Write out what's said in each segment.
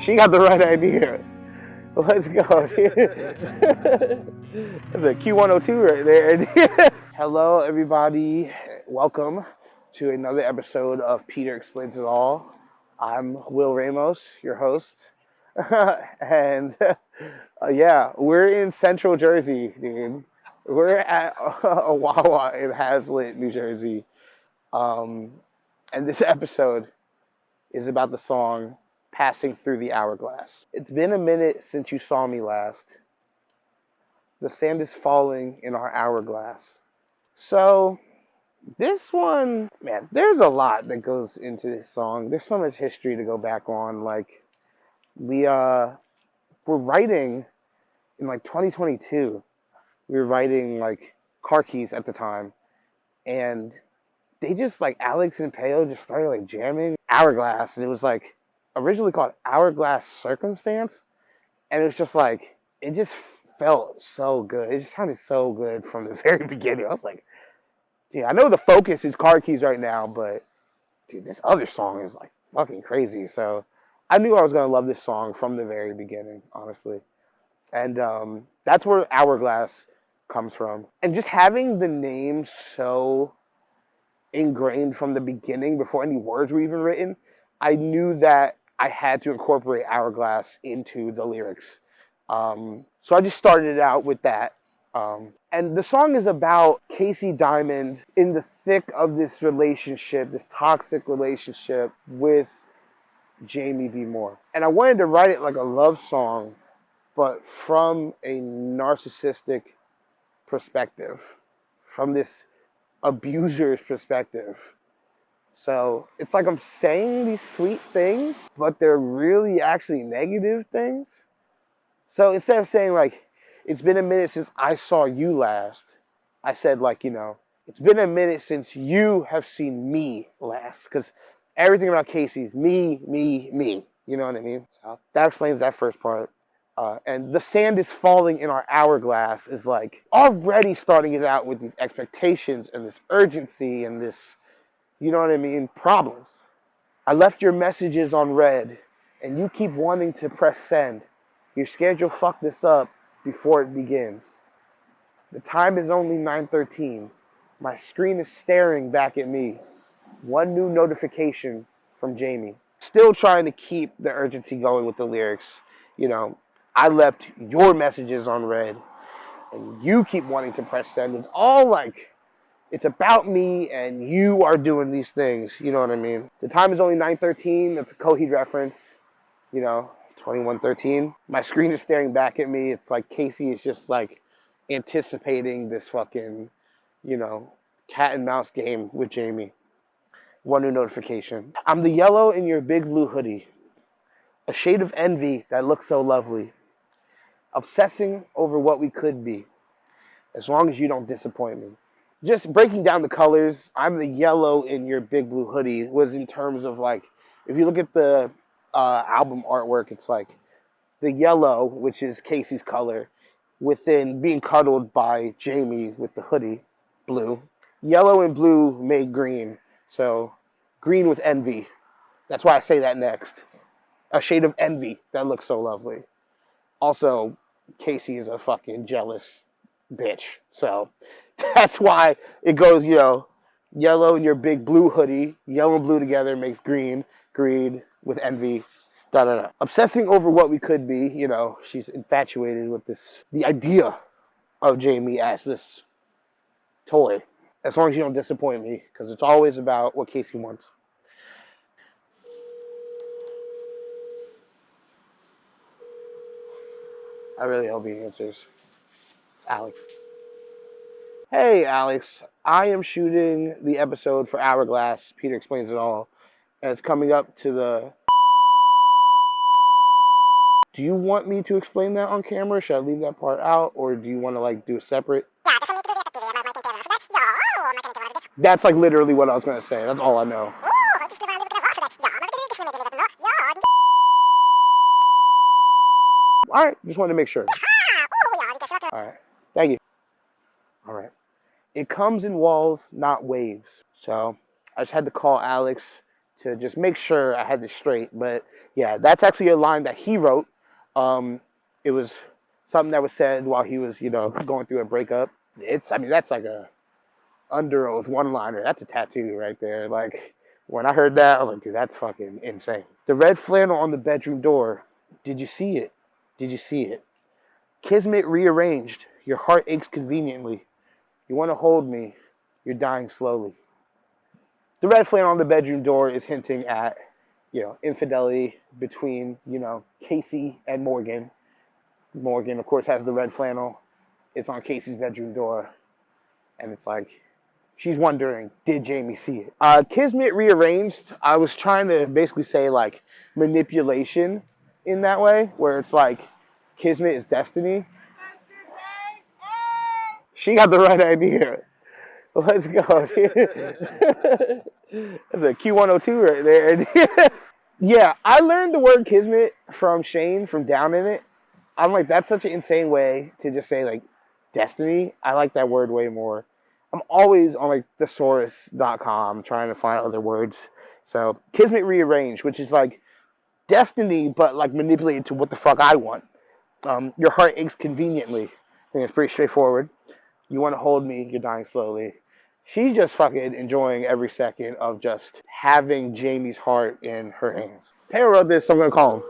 She got the right idea. Let's go. That's a Q102 right there. Hello, everybody. Welcome to another episode of Peter Explains It All. I'm Will Ramos, your host. And yeah, we're in Central Jersey, dude. We're at a Wawa in Hazlitt, New Jersey. And this episode is about the song Passing Through the Hourglass. It's been a minute since you saw me last. The sand is falling in our hourglass. So, this one, man, there's a lot that goes into this song. There's so much history to go back on. Like, we're writing in like 2022. We were writing like Car Keys at the time. And they just like, Alex and Peo just started like jamming Hourglass. And it was like originally called Hourglass Circumstance. And it was just like, it just felt so good. It just sounded so good from the very beginning. I was like, dude, I know the focus is Car Keys right now, but dude, this other song is like fucking crazy. So I knew I was going to love this song from the very beginning, honestly. And that's where Hourglass comes from. And just having the name so ingrained from the beginning, before any words were even written, I knew that I had to incorporate Hourglass into the lyrics. So I just started it out with that. And the song is about Casey Diamond in the thick of this relationship, this toxic relationship with Jamie B. Moore. And I wanted to write it like a love song, but from a narcissistic perspective, from this abuser's perspective. So it's like I'm saying these sweet things, but they're really actually negative things. So instead of saying like, it's been a minute since I saw you last, I said like, you know, it's been a minute since you have seen me last. Because everything about Casey is me, me, me. You know what I mean? So that explains that first part. And the sand is falling in our hourglass is like already starting it out with these expectations and this urgency and this, you know what I mean, problems. I left your messages on red and you keep wanting to press send. You're scared you'll fuck this up before it begins. The time is only 9:13. My screen is staring back at me. One new notification from Jamie. Still trying to keep the urgency going with the lyrics. You know, I left your messages on red and you keep wanting to press send. It's all like, it's about me and you are doing these things. You know what I mean? The time is only 9:13. That's a Coheed reference. You know, 21:13. My screen is staring back at me. It's like Casey is just like anticipating this fucking, you know, cat and mouse game with Jamie. One new notification. I'm the yellow in your big blue hoodie. A shade of envy that looks so lovely. Obsessing over what we could be. As long as you don't disappoint me. Just breaking down the colors, I'm the yellow in your big blue hoodie was in terms of like, if you look at the album artwork, it's like the yellow, which is Casey's color, within being cuddled by Jamie with the hoodie, blue. Yellow and blue made green, so green with envy. That's why I say that next. A shade of envy that looks so lovely. Also, Casey is a fucking jealous bitch, so that's why it goes, you know, yellow in your big blue hoodie, yellow and blue together makes green, green with envy, da da da. Obsessing over what we could be, you know, she's infatuated with this, the idea of Jamie as this toy. As long as you don't disappoint me, because it's always about what Casey wants. I really hope he answers. It's Alex. Hey, Alex. I am shooting the episode for Hourglass. Peter Explains It All. And it's coming up to the... Do you want me to explain that on camera? Should I leave that part out? Or do you want to, like, do a separate... That's, like, literally what I was going to say. That's all I know. All right. Just wanted to make sure. All right. Thank you. All right. It comes in walls, not waves. So I just had to call Alex to just make sure I had this straight. But yeah, that's actually a line that he wrote. It was something that was said while he was, going through a breakup. That's like a under oath one-liner. That's a tattoo right there. Like, when I heard that, I was like, dude, that's fucking insane. The red flannel on the bedroom door. Did you see it? Did you see it? Kismet rearranged. Your heart aches conveniently. You want to hold me. You're dying slowly. The red flannel on the bedroom door is hinting at, infidelity between, Casey and Morgan. Morgan, of course, has the red flannel. It's on Casey's bedroom door. And it's like, she's wondering, did Jamie see it? Kismet rearranged. I was trying to basically say, like, manipulation in that way, where it's like, Kismet is destiny. She got the right idea. Let's go. That's a Q102 right there. Yeah, I learned the word Kismet from Shane from Down in It. I'm like, that's such an insane way to just say, like, destiny. I like that word way more. I'm always on, like, thesaurus.com trying to find other words. So, Kismet rearranged, which is, like, destiny, but, like, manipulated to what the fuck I want. Your heart aches conveniently. I think it's pretty straightforward. You want to hold me, you're dying slowly. She's just fucking enjoying every second of just having Jamie's heart in her hands. Taylor wrote this, so I'm going to call him.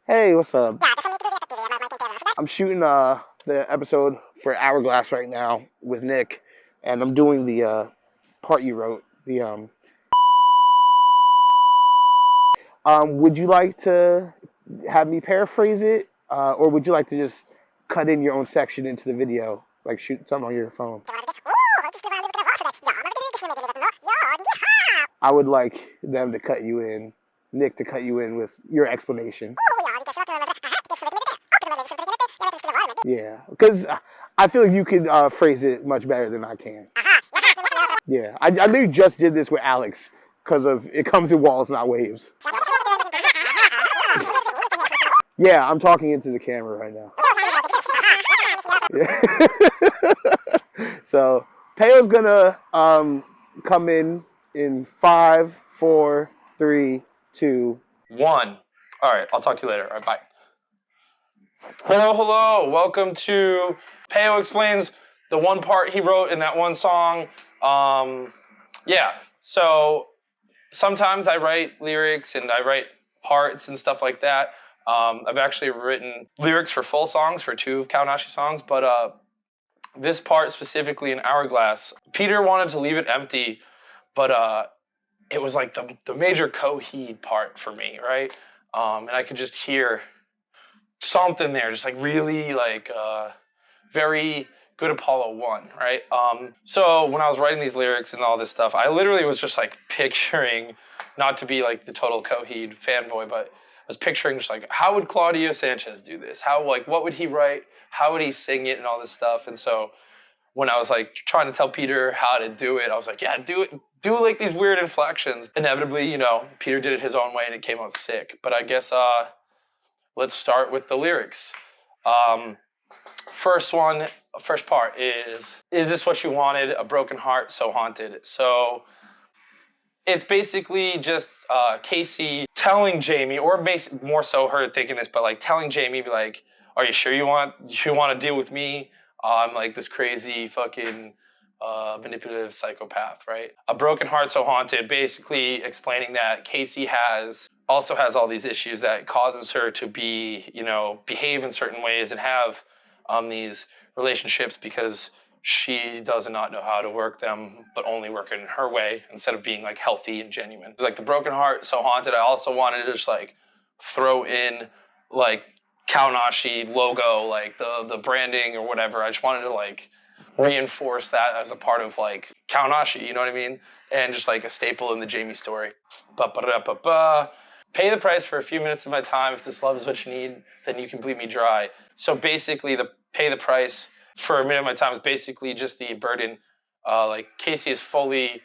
Hey, what's up? I'm shooting the episode for Hourglass right now with Nick, and I'm doing the part you wrote. Would you like to have me paraphrase it, or would you like to just cut in your own section into the video, like shoot something on your phone? I would like them to cut you in, Nick to cut you in with your explanation. Yeah, because I feel like you could phrase it much better than I can. Yeah, I literally just did this with Alex because of it comes in walls, not waves. Yeah, I'm talking into the camera right now. Yeah. So, Peo's gonna come in 5, 4, 3, 2, 1. All right, I'll talk to you later. All right, bye. Hello. Welcome to Peo Explains the one part he wrote in that one song. Yeah, so sometimes I write lyrics and I write parts and stuff like that. I've actually written lyrics for full songs for 2 Kaonashi songs, but this part specifically in Hourglass, Peter wanted to leave it empty, but it was like the major Coheed part for me, right? And I could just hear something there, just like really like very good Apollo 1, right? So when I was writing these lyrics and all this stuff, I literally was just like picturing, not to be like the total Coheed fanboy, but I was picturing just like, how would Claudio Sanchez do this? What would he write? How would he sing it and all this stuff? And so when I was like trying to tell Peter how to do it, I was like, yeah, do it. Do like these weird inflections. Inevitably, Peter did it his own way and it came out sick. But I guess let's start with the lyrics. First part is this what you wanted? A broken heart so haunted. So it's basically just Casey telling Jamie, or more so her thinking this, but like telling Jamie, like, are you sure you want to deal with me? I'm like this crazy fucking manipulative psychopath, right? A broken heart so haunted, basically explaining that Casey also has all these issues that causes her to be, behave in certain ways and have these relationships because she does not know how to work them, but only work in her way instead of being like healthy and genuine. Like the broken heart so haunted, I also wanted to just like throw in like Kaonashi logo, like the branding or whatever. I just wanted to like reinforce that as a part of like Kaonashi, you know what I mean? And just like a staple in the Jamie story. Pay the price for a few minutes of my time. If this love is what you need, then you can bleed me dry. So basically pay the price for a minute of my time is basically just the burden. Like Casey is fully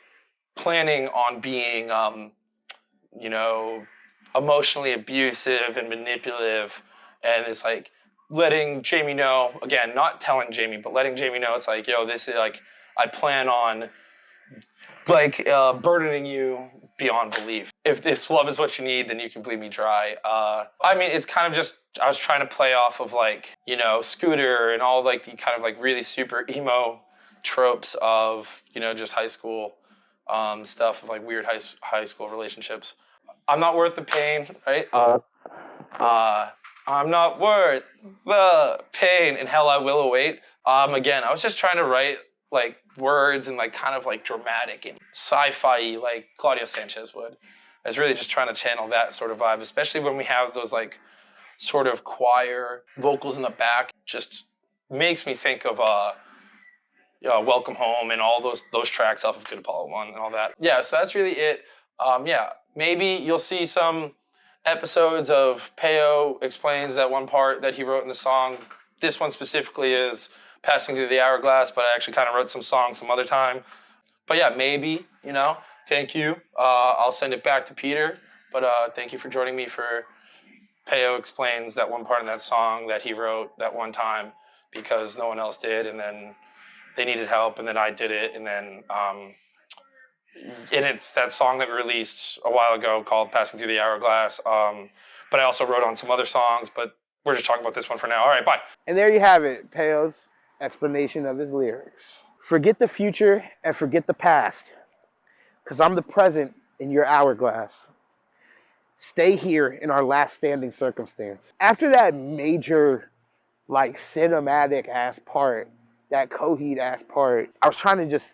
planning on being, emotionally abusive and manipulative. And it's like letting Jamie know, again, not telling Jamie, but letting Jamie know it's like, yo, this is like, I plan on like burdening you beyond belief. If this love is what you need, then you can bleed me dry. I mean, it's kind of just, I was trying to play off of like, you know, Scooter and all like the kind of like really super emo tropes of, you know, just high school stuff of like weird high school relationships. I'm not worth the pain, right? I'm not worth the pain, and hell I will await. Again, I was just trying to write like words and like kind of like dramatic and sci-fi like Claudio Sanchez would. I was really just trying to channel that sort of vibe, especially when we have those like sort of choir vocals in the back. Just makes me think of Welcome Home and all those tracks off of Good Apollo 1 and all that. Yeah, so that's really it. Yeah, maybe you'll see some episodes of Peo explains that one part that he wrote in the song. This one specifically is Passing Through the Hourglass, but I actually kind of wrote some songs some other time. But yeah, maybe, you know, thank you. I'll send it back to Peter, but thank you for joining me for Peo explains that one part in that song that he wrote that one time because no one else did, and then they needed help, and then I did it, and then and it's that song that we released a while ago called Passing Through the Hourglass. But I also wrote on some other songs, but we're just talking about this one for now. All right, bye. And there you have it, Peo's explanation of his lyrics. Forget the future and forget the past, because I'm the present in your hourglass. Stay here in our last standing circumstance. After that major, like, cinematic ass part, that Coheed ass part, I was trying to just,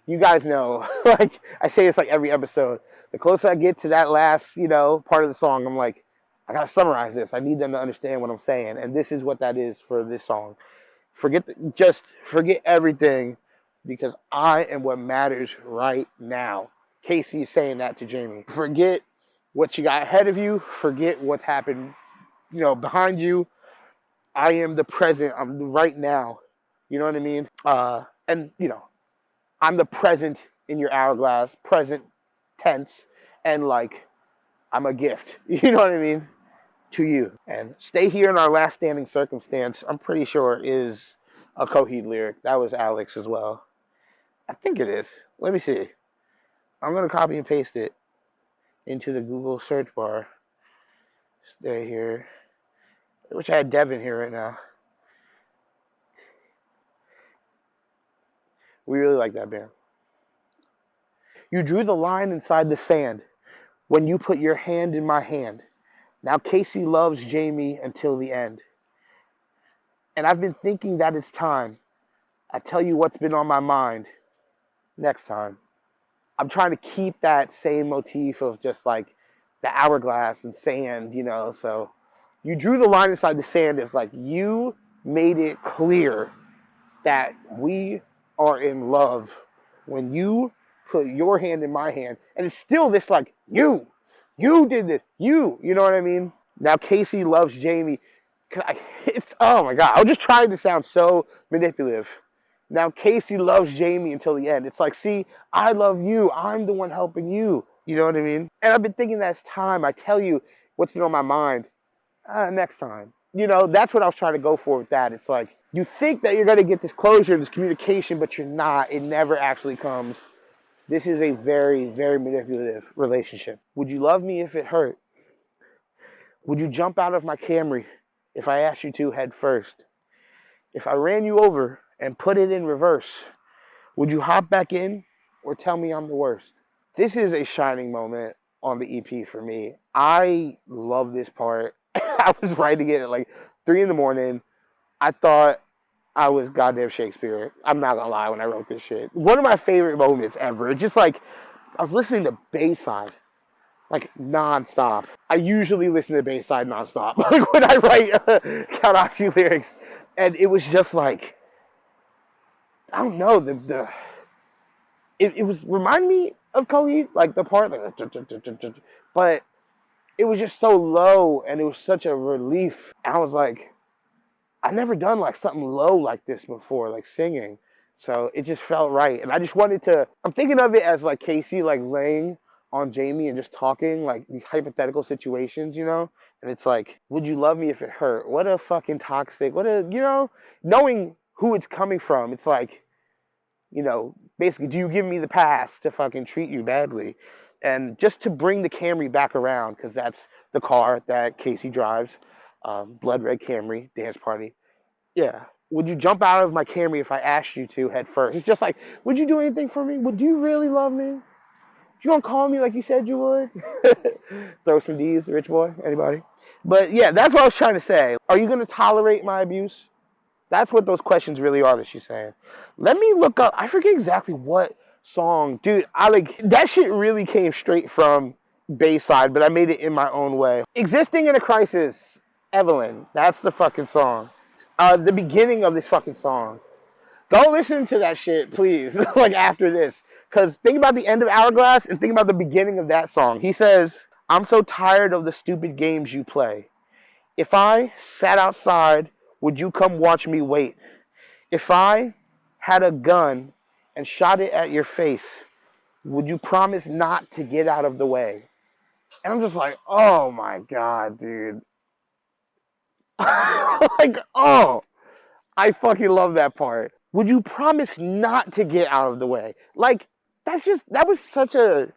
you guys know, like, I say this like every episode. The closer I get to that last, you know, part of the song, I'm like, I gotta summarize this. I need them to understand what I'm saying. And this is what that is for this song. Just forget everything, because I am what matters right now. Casey is saying that to Jamie. Forget what you got ahead of you. Forget what's happened, you know, behind you. I am the present. I'm right now. You know what I mean? And, you know, I'm the present in your hourglass, present tense, and like, I'm a gift. You know what I mean? To you. And stay here in our last standing circumstance, I'm pretty sure is a Coheed lyric. That was Alex as well. I think it is. Let me see. I'm going to copy and paste it into the Google search bar. Stay here. I wish I had Devin here right now. We really like that band. You drew the line inside the sand when you put your hand in my hand. Now Casey loves Jamie until the end. And I've been thinking that it's time. I tell you what's been on my mind next time. I'm trying to keep that same motif of just like the hourglass and sand, you know. So you drew the line inside the sand is like you made it clear that we are in love when you put your hand in my hand. And it's still this like, you did this, you know what I mean? Now Casey loves Jamie. It's, oh my God, I was just trying to sound so manipulative. Now Casey loves Jamie until the end. It's like, see, I love you. I'm the one helping you. You know what I mean? And I've been thinking that's time. I tell you what's been on my mind. Next time. You know, that's what I was trying to go for with that. It's like, you think that you're going to get this closure, this communication, but you're not. It never actually comes. This is a very, very manipulative relationship. Would you love me if it hurt? Would you jump out of my Camry if I asked you to head first? If I ran you over and put it in reverse, would you hop back in or tell me I'm the worst? This is a shining moment on the EP for me. I love this part. I was writing it at like 3 a.m. I thought I was goddamn Shakespeare. I'm not gonna lie when I wrote this shit. One of my favorite moments ever. It's just like, I was listening to Bayside, like nonstop. I usually listen to Bayside nonstop, like when I write Kaonashi lyrics. And it was just like, I don't know, it was remind me of Coheed, like the part, like, but it was just so low and it was such a relief. And I was like, I've never done like something low like this before, like singing. So it just felt right. And I just wanted to, I'm thinking of it as like Casey like laying on Jamie and just talking like these hypothetical situations, you know? And it's like, would you love me if it hurt? What a fucking toxic, what a, you know, knowing who it's coming from, it's like, you know, basically, do you give me the pass to fucking treat you badly? And just to bring the Camry back around, because that's the car that Casey drives, blood red Camry, dance party. Yeah. Would you jump out of my Camry if I asked you to head first? It's just like, would you do anything for me? Would you really love me? You gonna call me like you said you would? Throw some D's, rich boy. Anybody? But yeah, that's what I was trying to say. Are you gonna tolerate my abuse? That's what those questions really are that she's saying. Let me look up. I forget exactly what song, dude. I like that shit. Really came straight from Bayside, but I made it in my own way. Existing in a Crisis, Evelyn. That's the fucking song. The beginning of this fucking song. Go listen to that shit, please. Like after this, because think about the end of Hourglass and think about the beginning of that song. He says, "I'm so tired of the stupid games you play. If I sat outside, would you come watch me wait? If I had a gun and shot it at your face, would you promise not to get out of the way?" And I'm just like, oh my God, dude. Like, oh, I fucking love that part. Would you promise not to get out of the way? Like, that was such a,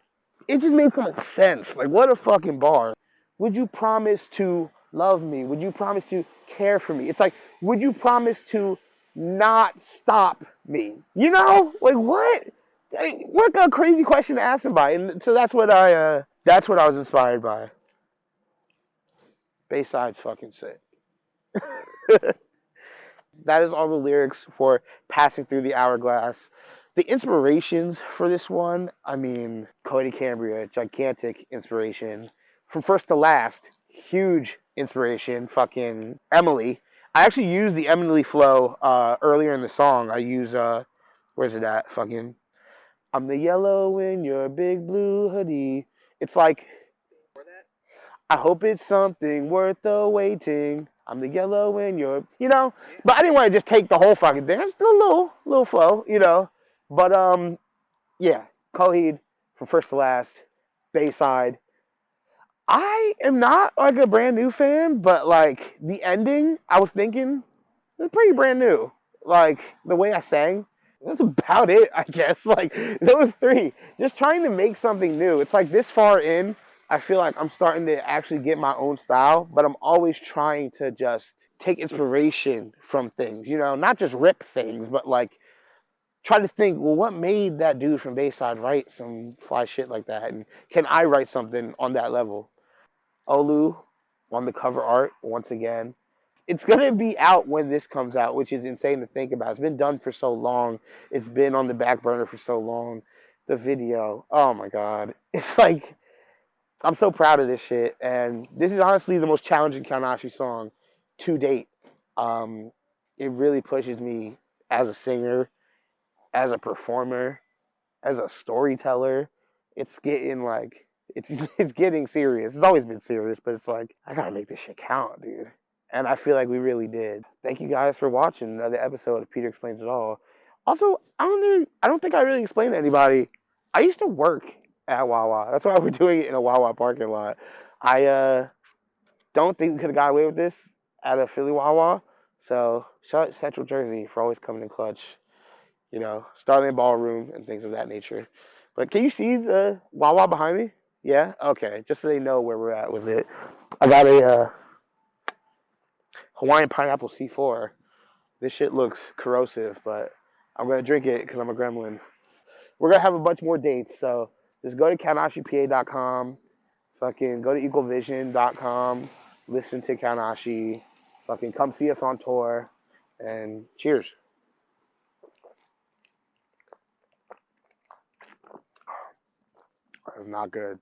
it just made so much sense. Like, what a fucking bar. Would you promise to love me? Would you promise to care for me? It's like, would you promise to not stop me? You know? Like, what? Like, what a crazy question to ask somebody. And so that's what I was inspired by. Bayside's fucking sick. That is all the lyrics for Passing Through the Hourglass. The inspirations for this one, I mean, Cody Cambria, gigantic inspiration. From first to last, huge inspiration. Fucking Emily. I actually used the Emily flow earlier in the song. I use, where's it at? Fucking, I'm the yellow in your big blue hoodie. It's like, I hope it's something worth the waiting. I'm the yellow in your, you know. But I didn't want to just take the whole fucking thing. Just a little flow, you know. But yeah, Coheed from first to last, Bayside. I am not like a brand new fan, but like the ending, I was thinking it's pretty brand new. Like the way I sang, that's about it, I guess. Like those three, just trying to make something new. It's like this far in, I feel like I'm starting to actually get my own style, but I'm always trying to just take inspiration from things, you know, not just rip things, but like try to think, well, what made that dude from Bayside write some fly shit like that? And can I write something on that level? Olu on the cover art once again. It's gonna be out when this comes out, which is insane to think about. It's been done for so long. It's been on the back burner for so long. The video, oh my God, it's like I'm so proud of this shit, and this is honestly the most challenging Kaonashi song to date. It really pushes me as a singer, as a performer, as a storyteller. It's getting like it's getting serious. It's always been serious, but it's like I gotta make this shit count, dude. And I feel like we really did. Thank you guys for watching another episode of Peter Explains It All. Also, I don't think I really explained to anybody. I used to work at Wawa. That's why we're doing it in a Wawa parking lot. I don't think we could have got away with this at a Philly Wawa. So shout out Central Jersey for always coming in clutch. You know, Starland Ballroom and things of that nature. But can you see the Wawa behind me? Yeah? Okay. Just so they know where we're at with it. I got a Hawaiian Pineapple C4. This shit looks corrosive, but I'm going to drink it because I'm a gremlin. We're going to have a bunch more dates, so just go to kaonashipa.com. Fucking go to equalvision.com. Listen to Kaonashi. Fucking come see us on tour. And cheers. That's not good.